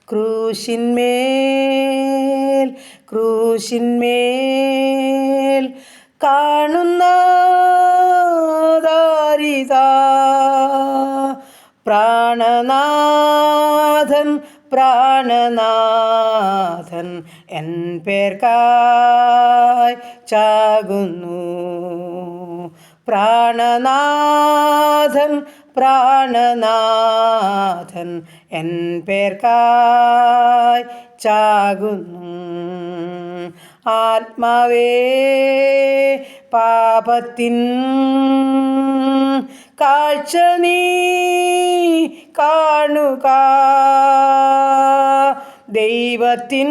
ക്രൂശിന്മേൽ ക്രൂശിന്മേൽ കാണുന്ന ദാരിതാ പ്രാണനാഥൻ പ്രാണനാഥൻ എൻ പേർക്കായി ചാകുന്നു. പ്രാണനാഥൻ പ്രാണനാഥൻ എൻ പേർക്കായി ചാകുന്നു. ആത്മാവേ പാപത്തിൻ കാഴ്ച നീ കാണുക, ദൈവത്തിൻ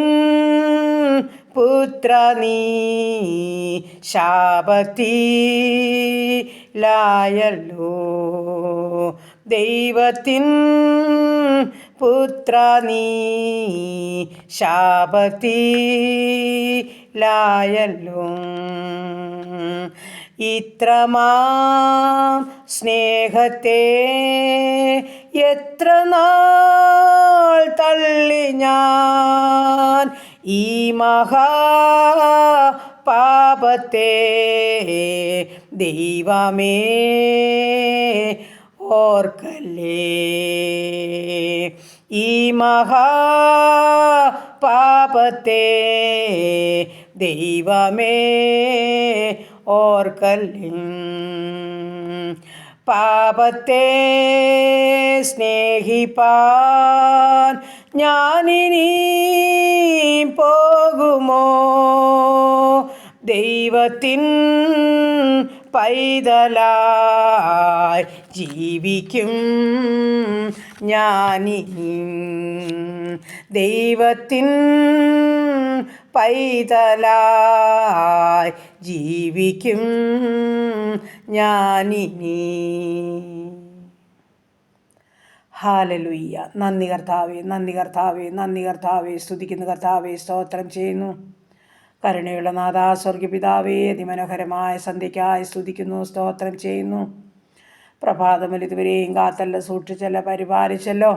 പുത്ര നീ ശാപത്തിലായല്ലോ. ദൈവത്തിൻ പുത്ര നീ ശാപത്തിലായല്ലോ. ഇത്രമാം സ്നേഹത്തെ എത്ര നാൾ തള്ളി ഞാൻ, ഈ മഹാപാപത്തെ ദൈവമേ ഓർക്കല്ലേ. ഈ മഹാപാപത്തെ ദൈവമേ ഓർക്കല്ലേ. പാപത്തെ സ്നേഹിപ്പാൻ ഞാനിനി പോകുമോ? ദൈവത്തിൻ പൈതലായി ജീവിക്കും ഞാനിനി. ദൈവത്തിൻ പൈതലായി ജീവിക്കും ഞാനിനി. ഹല്ലേലൂയ. നന്ദി കർത്താവേ, നന്ദി കർത്താവേ, നന്ദി കർത്താവേ. സ്തുതിക്കുന്ന കർത്താവേ, സ്തോത്രം ചെയ്യുന്നു. കരുണയുള്ള നാഥാ, സ്വർഗപിതാവേ, അതിമനോഹരമായ സന്ധ്യയ്ക്കായി സ്തുതിക്കുന്നു, സ്തോത്രം ചെയ്യുന്നു. പ്രഭാതമുതൽ ഇതുവരെയും കാത്തല്ല, സൂക്ഷിച്ചല്ല, പരിപാലിച്ചല്ലോ.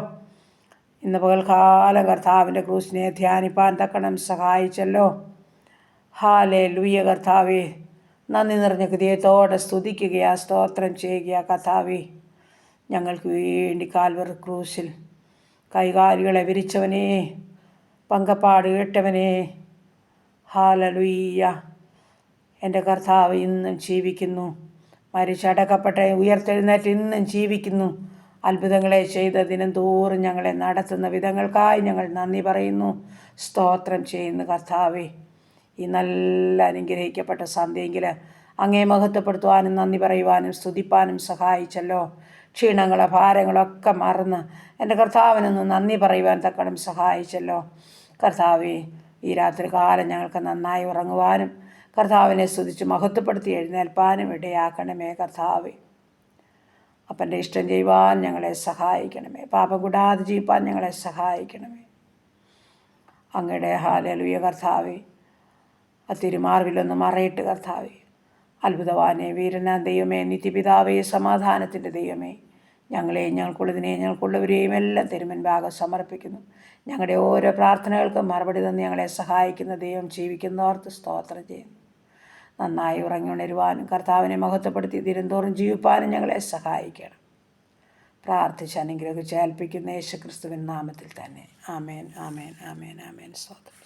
ഇന്ന് പകൽക്കാലം കർത്താവിൻ്റെ ക്രൂശിനെ ധ്യാനിപ്പാൻ തക്കണം സഹായിച്ചല്ലോ. ഹല്ലേലൂയ കർത്താവേ. നന്ദി നിറഞ്ഞ ഹൃദയത്തോടെ സ്തുതിക്കുകയാ, സ്തോത്രം ചെയ്യുക കർത്താവേ. ഞങ്ങൾക്ക് വേണ്ടി കാൽവറി ക്രൂശിൽ കൈകാലുകളെ വിരിച്ചവനേ, പങ്കപ്പാട് കേട്ടവനേ, ഹല്ലേലൂയ. എൻ്റെ കർത്താവ് ഇന്നും ജീവിക്കുന്നു. മരിച്ചടക്കപ്പെട്ട ഉയർത്തെഴുന്നേറ്റ് ഇന്നും ജീവിക്കുന്നു. അത്ഭുതങ്ങളെ ചെയ്ത ദിനം തോറും ഞങ്ങളെ നടത്തുന്ന വിധങ്ങൾക്കായി ഞങ്ങൾ നന്ദി പറയുന്നു, സ്തോത്രം ചെയ്യുന്നു കർത്താവേ. ഈ നല്ല അനുഗ്രഹിക്കപ്പെട്ട സന്ധ്യയെങ്കിൽ അങ്ങേ മഹത്വപ്പെടുത്തുവാനും നന്ദി പറയുവാനും സ്തുതിപ്പാനും സഹായിച്ചല്ലോ. ക്ഷീണങ്ങളോ ഭാരങ്ങളൊക്കെ മറന്ന് എൻ്റെ കർത്താവിനൊന്ന് നന്ദി പറയുവാൻ തക്കണം സഹായിച്ചല്ലോ കർത്താവേ. ഈ രാത്രി കാലം ഞങ്ങൾക്ക് നന്നായി ഉറങ്ങുവാനും കർത്താവിനെ സ്തുതിച്ച് മഹത്വപ്പെടുത്തി എഴുന്നേൽപ്പാനും ഇടയാക്കണമേ കർത്താവേ. അപ്പൻ്റെ ഇഷ്ടം ചെയ്യുവാൻ ഞങ്ങളെ സഹായിക്കണമേ. പാപം കൂടാതെ ജീവിപ്പാൻ ഞങ്ങളെ സഹായിക്കണമേ. അങ്ങയുടെ ഹല്ലേലൂയ കർത്താവേ. ആ തിരുമാർവിലൊന്ന് മറയിട്ട് കർത്താവേ. അത്ഭുതവാനെ, വീരനാം ദൈവമേ, നിത്യപിതാവേ, സമാധാനത്തിൻ്റെ ദൈവമേ, ഞങ്ങളെയും ഞങ്ങൾക്കുള്ളതിനെയും ഞങ്ങൾക്കുള്ളവരെയും എല്ലാം തിരുമുൻപാകെ സമർപ്പിക്കുന്നു. ഞങ്ങളുടെ ഓരോ പ്രാർത്ഥനകൾക്കും മറുപടി തന്ന് ഞങ്ങളെ സഹായിക്കുന്ന ദൈവം ജീവിക്കുന്നവർക്ക് സ്തോത്രം ചെയ്യുന്നു. നന്നായി ഉറങ്ങുണരുവാനും കർത്താവിനെ മഹത്വപ്പെടുത്തി ദിനംതോറും ജീവിപ്പാനും ഞങ്ങളെ സഹായിക്കണം. പ്രാർത്ഥിച്ച് അനുഗ്രഹിച്ച് ഏൽപ്പിക്കുന്ന യേശുക്രിസ്തുവിൻ നാമത്തിൽ തന്നെ. ആമേൻ, ആമേൻ, ആമേൻ, ആമേൻ. സ്തോത്രം.